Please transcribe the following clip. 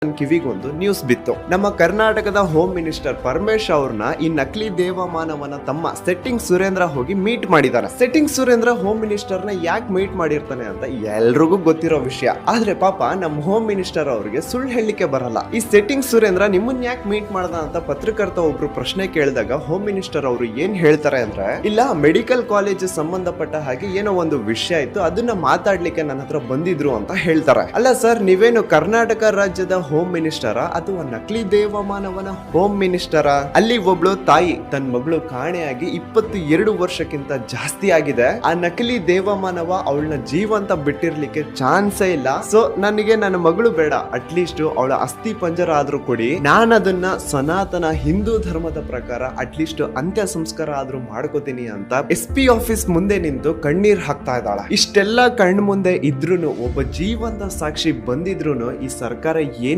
ನನ್ನ ಕಿವಿಗೊಂದು ನ್ಯೂಸ್ ಬಿತ್ತು. ನಮ್ಮ ಕರ್ನಾಟಕದ ಹೋಮ್ ಮಿನಿಸ್ಟರ್ ಪರಮೇಶ್ ಅವ್ರನ್ನ ಈ ನಕಲಿ ದೇವಮಾನವನ ತಮ್ಮ ಸೆಟ್ಟಿಂಗ್ ಸುರೇಂದ್ರ ಹೋಗಿ ಮೀಟ್ ಮಾಡಿದಾರೆ. ಸೆಟ್ಟಿಂಗ್ ಸುರೇಂದ್ರ ಹೋಮ್ ಮಿನಿಸ್ಟರ್ ನ ಯಾಕೆ ಮೀಟ್ ಮಾಡಿರ್ತಾನೆ ಅಂತ ಎಲ್ರಿಗೂ ಗೊತ್ತಿರೋ ವಿಷಯ. ಆದ್ರೆ ಪಾಪ ನಮ್ಮ ಹೋಮ್ ಮಿನಿಸ್ಟರ್ ಅವ್ರಿಗೆ ಸುಳ್ಳು ಹೇಳಲಿಕ್ಕೆ ಬರಲ್ಲ. ಈ ಸೆಟ್ಟಿಂಗ್ ಸುರೇಂದ್ರ ನಿಮ್ಮನ್ನ ಯಾಕೆ ಮೀಟ್ ಮಾಡ್ದ ಅಂತ ಪತ್ರಕರ್ತ ಒಬ್ರು ಪ್ರಶ್ನೆ ಕೇಳಿದಾಗ ಹೋಮ್ ಮಿನಿಸ್ಟರ್ ಅವರು ಏನ್ ಹೇಳ್ತಾರೆ ಅಂದ್ರೆ, ಇಲ್ಲ ಮೆಡಿಕಲ್ ಕಾಲೇಜ್ ಸಂಬಂಧಪಟ್ಟ ಹಾಗೆ ಏನೋ ಒಂದು ವಿಷಯ ಇತ್ತು, ಅದನ್ನ ಮಾತಾಡ್ಲಿಕ್ಕೆ ನನ್ನ ಹತ್ರ ಬಂದಿದ್ರು ಅಂತ ಹೇಳ್ತಾರೆ. ಅಲ್ಲ ಸರ್, ನೀವೇನು ಕರ್ನಾಟಕ ರಾಜ್ಯದ ಹೋಮ್ ಮಿನಿಸ್ಟರ ಅಥವಾ ನಕಲಿ ದೇವಮಾನವನ ಹೋಮ್ ಮಿನಿಸ್ಟರ? ಅಲ್ಲಿ ಒಬ್ಳು ತಾಯಿ ತನ್ನ ಮಗಳು ಕಾಣೆಯಾಗಿ 22 ವರ್ಷಕ್ಕಿಂತ ಜಾಸ್ತಿ ಆಗಿದೆ. ಆ ನಕಲಿ ದೇವಮಾನವ ಅವಳನ್ನ ಜೀವಂತ ಬಿಟ್ಟಿರ್ಲಿಕ್ಕೆ ಚಾನ್ಸೇ ಇಲ್ಲ. ಸೊ ನನಗೆ ನನ್ನ ಮಗಳು ಬೇಡ, ಅಟ್ಲೀಸ್ಟ್ ಅವಳ ಅಸ್ಥಿ ಪಂಜರ ಆದ್ರೂ ಕೊಡಿ, ನಾನು ಅದನ್ನ ಸನಾತನ ಹಿಂದೂ ಧರ್ಮದ ಪ್ರಕಾರ ಅಟ್ಲೀಸ್ಟ್ ಅಂತ್ಯ ಸಂಸ್ಕಾರ ಆದ್ರೂ ಮಾಡ್ಕೋತೀನಿ ಅಂತ SP ಆಫೀಸ್ ಮುಂದೆ ನಿಂತು ಕಣ್ಣೀರ್ ಹಾಕ್ತಾ ಇದ್ದಾಳ. ಇಷ್ಟೆಲ್ಲ ಕಣ್ಣು ಮುಂದೆ ಇದ್ರೂನು, ಒಬ್ಬ ಜೀವಂತ ಸಾಕ್ಷಿ ಬಂದಿದ್ರೂನು ಈ ಸರ್ಕಾರ ಏನು